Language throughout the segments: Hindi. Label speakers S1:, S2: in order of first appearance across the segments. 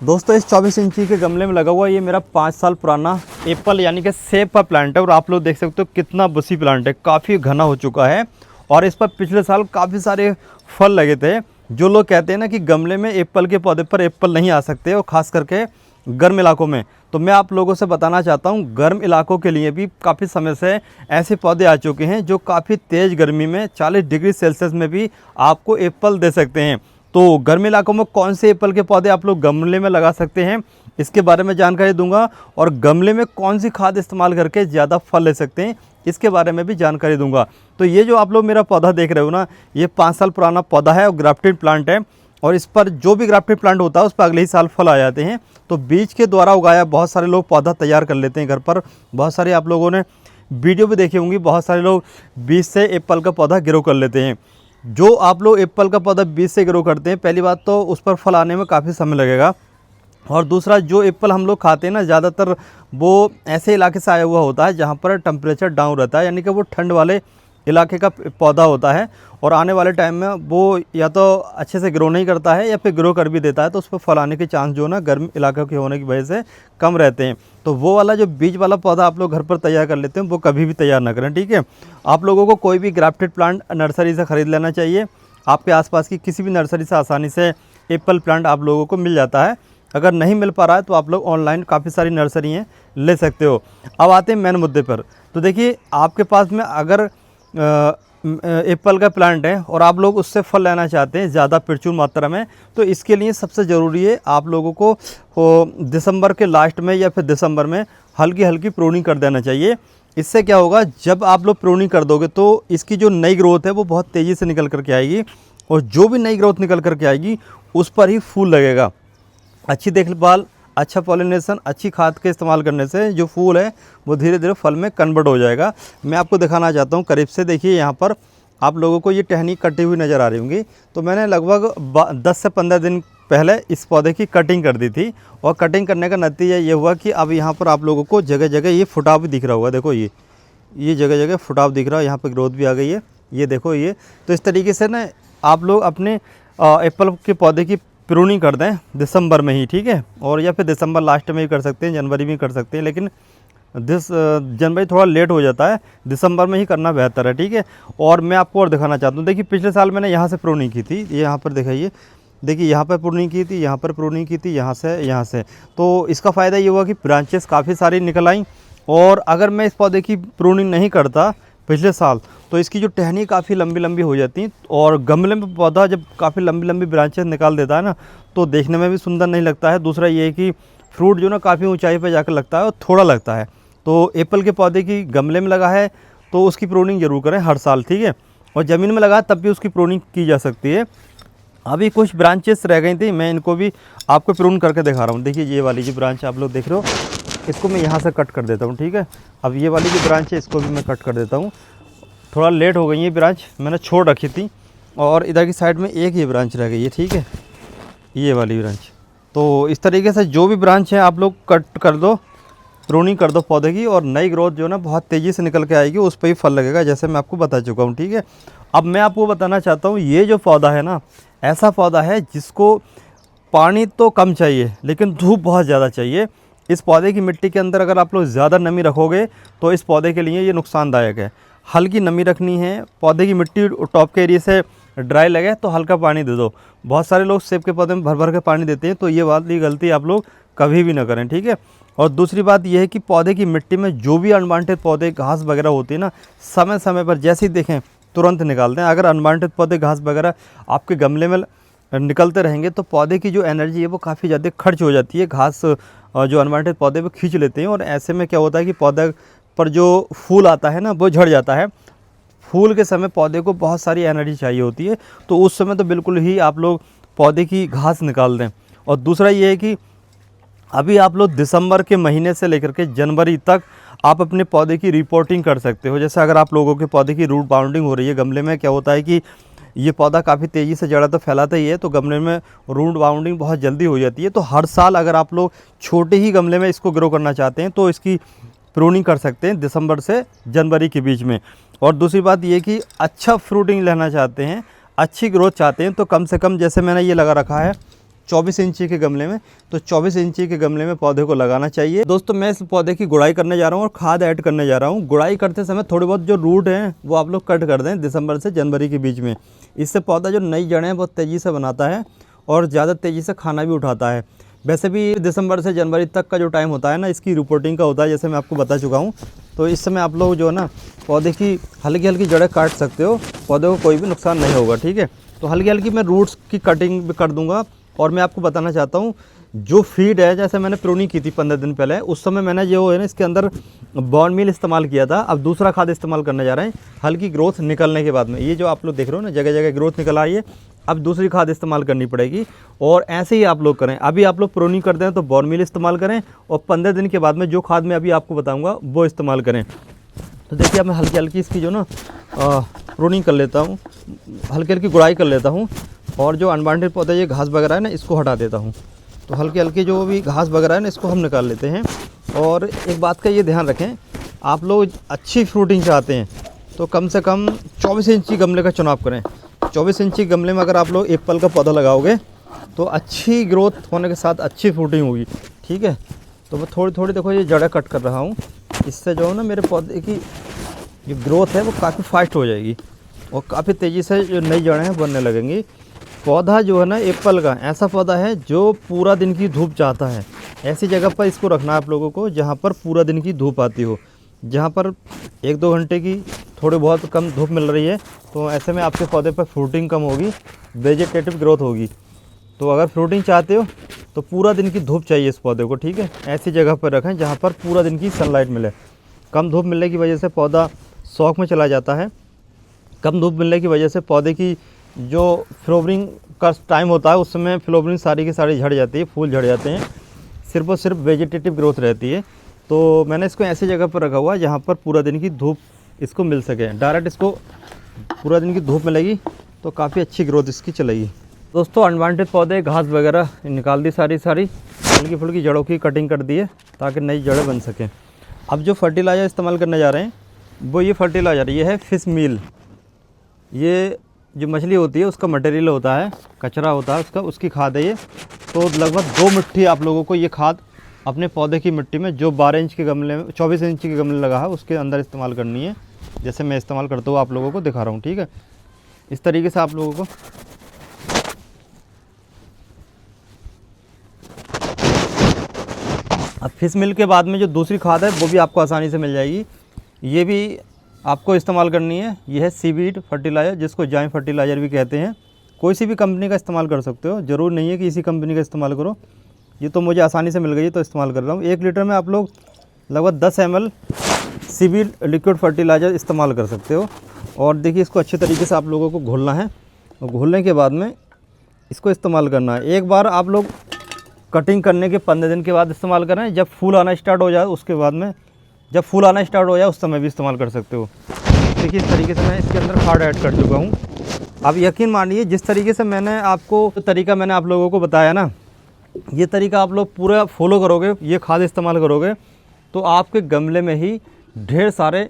S1: दोस्तों इस 24 इंची के गमले में लगा हुआ ये मेरा 5 साल पुराना एप्पल यानी कि सेब का प्लांट है। और आप लोग देख सकते हो कितना बुशी प्लांट है, काफ़ी घना हो चुका है। और इस पर पिछले साल काफ़ी सारे फल लगे थे। जो लोग कहते हैं ना कि गमले में एप्पल के पौधे पर एप्पल नहीं आ सकते, और ख़ास करके गर्म इलाकों में, तो मैं आप लोगों से बताना चाहता हूँ गर्म इलाकों के लिए भी काफ़ी समय से ऐसे पौधे आ चुके हैं जो काफ़ी तेज़ गर्मी में 40 डिग्री सेल्सियस में भी आपको एप्पल दे सकते हैं। तो गर्म इलाकों में कौन से एप्पल के पौधे आप लोग गमले में लगा सकते हैं, इसके बारे में जानकारी दूंगा। और गमले में कौन सी खाद इस्तेमाल करके ज़्यादा फल ले सकते हैं, इसके बारे में भी जानकारी दूंगा। तो ये जो आप लोग मेरा पौधा देख रहे हो ना, ये 5 साल पुराना पौधा है और ग्राफ्टेड प्लांट है। और इस पर जो भी ग्राफ्टेड प्लांट होता है उस पर अगले ही साल फल आ जाते हैं। तो बीज के द्वारा उगाया बहुत सारे लोग पौधा तैयार कर लेते हैं घर पर। बहुत सारे आप लोगों ने वीडियो भी देखी होंगी, बहुत सारे लोग बीज से एप्पल का पौधा ग्रो कर लेते हैं। जो आप लोग एप्पल का पौधा बीज से ग्रो करते हैं, पहली बात तो उस पर फल आने में काफ़ी समय लगेगा। और दूसरा, जो एप्पल हम लोग खाते हैं ना, ज़्यादातर वो ऐसे इलाके से आया हुआ होता है जहाँ पर टेम्परेचर डाउन रहता है, यानी कि वो ठंड वाले इलाके का पौधा होता है। और आने वाले टाइम में वो या तो अच्छे से ग्रो नहीं करता है या फिर ग्रो कर भी देता है, तो उस पर फल आने के चांस जो ना गर्म इलाके के होने की वजह से कम रहते हैं। तो वो वाला जो बीज वाला पौधा आप लोग घर पर तैयार कर लेते हैं, वो कभी भी तैयार ना करें, ठीक है। आप लोगों को कोई भी ग्राफ्टेड प्लांट नर्सरी से ख़रीद लेना चाहिए। आपके आसपास की किसी भी नर्सरी से आसानी से एप्पल प्लांट आप लोगों को मिल जाता है। अगर नहीं मिल पा रहा है तो आप लोग ऑनलाइन काफ़ी सारी नर्सरी हैं, ले सकते हो। अब आते हैं मेन मुद्दे पर। तो देखिए, आपके पास में अगर एप्पल का प्लांट है और आप लोग उससे फल लेना चाहते हैं ज़्यादा प्रचुर मात्रा में, तो इसके लिए सबसे ज़रूरी है आप लोगों को दिसंबर के लास्ट में या फिर दिसंबर में हल्की हल्की प्रूनिंग कर देना चाहिए। इससे क्या होगा, जब आप लोग प्रूनिंग कर दोगे तो इसकी जो नई ग्रोथ है वो बहुत तेज़ी से निकल करके आएगी। और जो भी नई ग्रोथ निकल करके आएगी उस पर ही फूल लगेगा। अच्छी देखभाल, अच्छा पॉलिनेशन, अच्छी खाद के इस्तेमाल करने से जो फूल है वो धीरे धीरे फल में कन्वर्ट हो जाएगा। मैं आपको दिखाना चाहता हूँ करीब से। देखिए, यहाँ पर आप लोगों को ये टहनी कटी हुई नज़र आ रही होंगी। तो मैंने लगभग 10 से 15 दिन पहले इस पौधे की कटिंग कर दी थी। और कटिंग करने का नतीजा ये हुआ कि अब यहाँ पर आप लोगों को जगह जगह ये फुटाव भी दिख रहा होगा। देखो, ये जगह जगह फुटाव दिख रहा है, यहाँ पर ग्रोथ भी आ गई है, ये देखो ये। तो इस तरीके से ना आप लोग अपने एप्पल के पौधे की प्रूनिंग कर दें दिसंबर में ही, ठीक है। और या फिर दिसंबर लास्ट में भी कर सकते हैं, जनवरी में कर सकते हैं, लेकिन जनवरी थोड़ा लेट हो जाता है, दिसंबर में ही करना बेहतर है, ठीक है। और मैं आपको और दिखाना चाहता हूँ। देखिए, पिछले साल मैंने यहाँ से प्रूनिंग की थी, ये यहाँ पर दिखाइए। देखिए, यहाँ पर प्रूनिंग की थी, यहाँ पर प्रूनिंग की थी, यहाँ से। तो इसका फ़ायदा ये हुआ कि ब्रांचेस काफ़ी सारी निकल आई। और अगर मैं इस पौधे की प्रूनिंग नहीं करता पिछले साल, तो इसकी जो टहनी काफ़ी लंबी लंबी हो जाती। और गमले में पौधा जब काफ़ी लंबी लंबी ब्रांचेस निकाल देता है ना, तो देखने में भी सुंदर नहीं लगता है। दूसरा ये है कि फ्रूट जो ना काफ़ी ऊंचाई पर जाकर लगता है और थोड़ा लगता है। तो एप्पल के पौधे की गमले में लगा है तो उसकी प्रूनिंग ज़रूर करें हर साल, ठीक है। और ज़मीन में लगा तब भी उसकी प्रूनिंग की जा सकती है। अभी कुछ ब्रांचेस रह गई थी, मैं इनको भी आपको प्रून करके दिखा रहा हूँ। देखिए, ये वाली जो ब्रांच आप लोग देख रहे हो, इसको मैं यहाँ से कट कर देता हूँ, ठीक है। अब ये वाली जो ब्रांच है इसको भी मैं कट कर देता हूँ। थोड़ा लेट हो गई ये ब्रांच, मैंने छोड़ रखी थी। और इधर की साइड में एक ये ब्रांच रह गई है, ठीक है, ये वाली ब्रांच। तो इस तरीके से जो भी ब्रांच है आप लोग कट कर दो, प्रूनिंग कर दो पौधे की, और नई ग्रोथ जो ना बहुत तेज़ी से निकल के आएगी, उस पर ही फल लगेगा, जैसे मैं आपको बता चुका हूँ, ठीक है। अब मैं आपको बताना चाहता हूँ, ये जो पौधा है ना, ऐसा पौधा है जिसको पानी तो कम चाहिए लेकिन धूप बहुत ज़्यादा चाहिए। इस पौधे की मिट्टी के अंदर अगर आप लोग ज़्यादा नमी रखोगे तो इस पौधे के लिए ये नुकसानदायक है। हल्की नमी रखनी है, पौधे की मिट्टी टॉप के एरिया से ड्राई लगे तो हल्का पानी दे दो। बहुत सारे लोग सेब के पौधे में भर भर के पानी देते हैं, तो ये वाली गलती आप लोग कभी भी ना करें, ठीक है। और दूसरी बात यह है कि पौधे की मिट्टी में जो भी अनवांटेड पौधे घास वगैरह होती है ना, समय समय पर जैसे ही देखें तुरंत निकाल दें। अगर अनवांटेड पौधे घास वगैरह आपके गमले में निकलते रहेंगे तो पौधे की जो एनर्जी है वो काफ़ी ज़्यादा खर्च हो जाती है। घास जो अनवांटेड पौधे वो खींच लेते हैं, और ऐसे में क्या होता है कि पौधे पर जो फूल आता है ना वो झड़ जाता है। फूल के समय पौधे को बहुत सारी एनर्जी चाहिए होती है, तो उस समय तो बिल्कुल ही आप लोग पौधे की घास निकाल दें। और दूसरा ये है कि अभी आप लोग दिसंबर के महीने से लेकर के जनवरी तक आप अपने पौधे की रिपोर्टिंग कर सकते हो। जैसे अगर आप लोगों के पौधे की रूट बाउंडिंग हो रही है गमले में, क्या होता है कि ये पौधा काफ़ी तेज़ी से जड़ा तो फैलाता ही है, तो गमले में रूट बाउंडिंग बहुत जल्दी हो जाती है। तो हर साल अगर आप लोग छोटे ही गमले में इसको ग्रो करना चाहते हैं तो इसकी प्रूनिंग कर सकते हैं दिसंबर से जनवरी के बीच में। और दूसरी बात ये कि अच्छा फ्रूटिंग लेना चाहते हैं, अच्छी ग्रोथ चाहते हैं, तो कम से कम जैसे मैंने ये लगा रखा है 24 इंची के गमले में, तो 24 इंची के गमले में पौधे को लगाना चाहिए। दोस्तों मैं इस पौधे की गुड़ाई करने जा रहा हूँ और खाद ऐड करने जा रहा हूँ। गुड़ाई करते समय थोड़े बहुत जो रूट हैं वो आप लोग कट कर दें दिसंबर से जनवरी के बीच में। इससे पौधा जो नई जड़ें बहुत तेज़ी से बनाता है और ज़्यादा तेज़ी से खाना भी उठाता है। वैसे भी दिसंबर से जनवरी तक का जो टाइम होता है ना, इसकी रिपोर्टिंग का होता है, जैसे मैं आपको बता चुका हूँ। तो इस समय आप लोग जो है ना पौधे की हल्की हल्की जड़ें काट सकते हो, पौधे को कोई भी नुकसान नहीं होगा, ठीक है। तो हल्की हल्की मैं रूट्स की कटिंग भी कर दूंगा। और मैं आपको बताना चाहता हूँ जो फीड है, जैसे मैंने प्रूनिंग की थी 15 दिन पहले, उस समय मैंने जो है ना इसके अंदर बॉर्न मील इस्तेमाल किया था। अब दूसरा खाद इस्तेमाल करने जा रहे हैं हल्की ग्रोथ निकलने के बाद में। ये जो आप लोग देख रहे हो ना जगह जगह ग्रोथ निकल आई है, अब दूसरी खाद इस्तेमाल करनी पड़ेगी। और ऐसे ही आप लोग करें। अभी आप लोग प्रूनिंग करते हैं तो बॉर्न मील इस्तेमाल करें और 15 दिन के बाद में जो खाद मैं अभी आपको बताऊँगा वो इस्तेमाल करें। तो देखिए अब मैं हल्की हल्की इसकी जो ना प्रूनिंग कर लेता हूँ, हल्की हल्की गुड़ाई कर लेता हूँ और जो अनवांटेड पौधे ये घास वगैरह है ना इसको हटा देता हूँ। तो हल्की हल्की जो भी घास वगैरह है ना इसको हम निकाल लेते हैं। और एक बात का ये ध्यान रखें, आप लोग अच्छी फ्रूटिंग चाहते हैं तो कम से कम 24 इंची गमले का चुनाव करें। 24 इंची गमले में अगर आप लोग एप्पल का पौधा लगाओगे तो अच्छी ग्रोथ होने के साथ अच्छी फ्रूटिंग होगी, ठीक है। तो मैं थोड़ी थोड़ी देखो ये जड़ें कट कर रहा हूँ, इससे जो है ना मेरे पौधे की जो ग्रोथ है वो काफ़ी फास्ट हो जाएगी और काफ़ी तेज़ी से जो नई जड़ें हैं बनने लगेंगी। पौधा जो है ना एप्पल का ऐसा पौधा है जो पूरा दिन की धूप चाहता है। ऐसी जगह पर इसको रखना है आप लोगों को जहाँ पर पूरा दिन की धूप आती हो। जहाँ पर 1-2 घंटे की थोड़ी बहुत कम धूप मिल रही है तो ऐसे में आपके पौधे पर फ्रूटिंग कम होगी, वेजिटेटिव ग्रोथ होगी। तो अगर फ्रूटिंग चाहते हो तो पूरा दिन की धूप चाहिए इस पौधे को, ठीक है। ऐसी जगह पर रखें जहाँ पर पूरा दिन की सनलाइट मिले। कम धूप मिलने की वजह से पौधा शौक में चला जाता है। कम धूप मिलने की वजह से पौधे की जो फ्लावरिंग का टाइम होता है उस समय फ्लावरिंग सारी की सारी झड़ जाती है, फूल झड़ जाते हैं, सिर्फ और सिर्फ वेजिटेटिव ग्रोथ रहती है। तो मैंने इसको ऐसी जगह पर रखा हुआ है जहाँ पर पूरा दिन की धूप इसको मिल सके। डायरेक्ट इसको पूरा दिन की धूप मिलेगी तो काफ़ी अच्छी ग्रोथ इसकी चलेगी। दोस्तों अनवांटेड पौधे घास वगैरह निकाल दी सारी हल्की फुल्की जड़ों की कटिंग कर दी है ताकि नई जड़ें बन सकें। अब जो फर्टिलाइज़र इस्तेमाल करने जा रहे हैं वो ये फर्टिलाइज़र ये है फिश मील। ये जो मछली होती है उसका मटेरियल होता है, कचरा होता है उसका, उसकी खाद है ये। तो लगभग 2 मुट्ठी आप लोगों को ये खाद अपने पौधे की मिट्टी में जो 12 इंच के गमले में 24 इंच के गमले लगा है उसके अंदर इस्तेमाल करनी है। जैसे मैं इस्तेमाल करता हूँ आप लोगों को दिखा रहा हूँ, ठीक है। इस तरीके से आप लोगों को अब फिश मिल के बाद में जो दूसरी खाद है वो भी आपको आसानी से मिल जाएगी। ये भी आपको इस्तेमाल करनी है। ये है सीवीड फर्टिलाइज़र जिसको जाइम फर्टिलाइज़र भी कहते हैं। कोई सी भी कंपनी का इस्तेमाल कर सकते हो, ज़रूर नहीं है कि इसी कंपनी का इस्तेमाल करो। ये तो मुझे आसानी से मिल गई तो इस्तेमाल कर रहा हूँ। 1 लीटर में आप लोग लगभग 10 ml सीवीड लिक्विड फर्टिलाइज़र इस्तेमाल कर सकते हो। और देखिए इसको अच्छे तरीके से आप लोगों को घोलना है और घोलने के बाद में इसको इस्तेमाल करना है। एक बार आप लोग कटिंग करने के 15 दिन के बाद इस्तेमाल करें। जब फूल आना स्टार्ट हो जाए उसके बाद में, जब फूल आना स्टार्ट हो जाए उस समय भी इस्तेमाल कर सकते हो। देखिए इस तरीके से मैं इसके अंदर खाद ऐड कर चुका हूँ। अब यकीन मानिए जिस तरीके से मैंने आपको जो तरीका मैंने आप लोगों को बताया ना, ये तरीका आप लोग पूरा फॉलो करोगे, ये खाद इस्तेमाल करोगे तो आपके गमले में ही ढेर सारे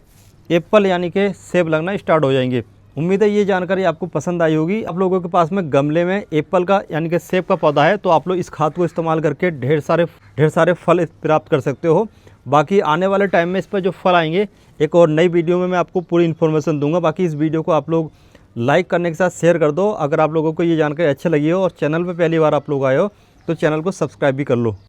S1: एप्पल यानी कि सेब लगना स्टार्ट हो जाएंगे। उम्मीद है ये जानकारी आपको पसंद आई होगी। आप लोगों के पास में गमले में एप्पल का यानी कि सेब का पौधा है तो आप लोग इस खाद को इस्तेमाल करके ढेर सारे फल प्राप्त कर सकते हो। बाकी आने वाले टाइम में इस पर जो फल आएंगे एक और नई वीडियो में मैं आपको पूरी इन्फॉर्मेशन दूंगा। बाकी इस वीडियो को आप लोग लाइक करने के साथ शेयर कर दो। अगर आप लोगों को ये जानकारी अच्छी लगी हो और चैनल पर पहली बार आप लोग आए हो तो चैनल को सब्सक्राइब भी कर लो।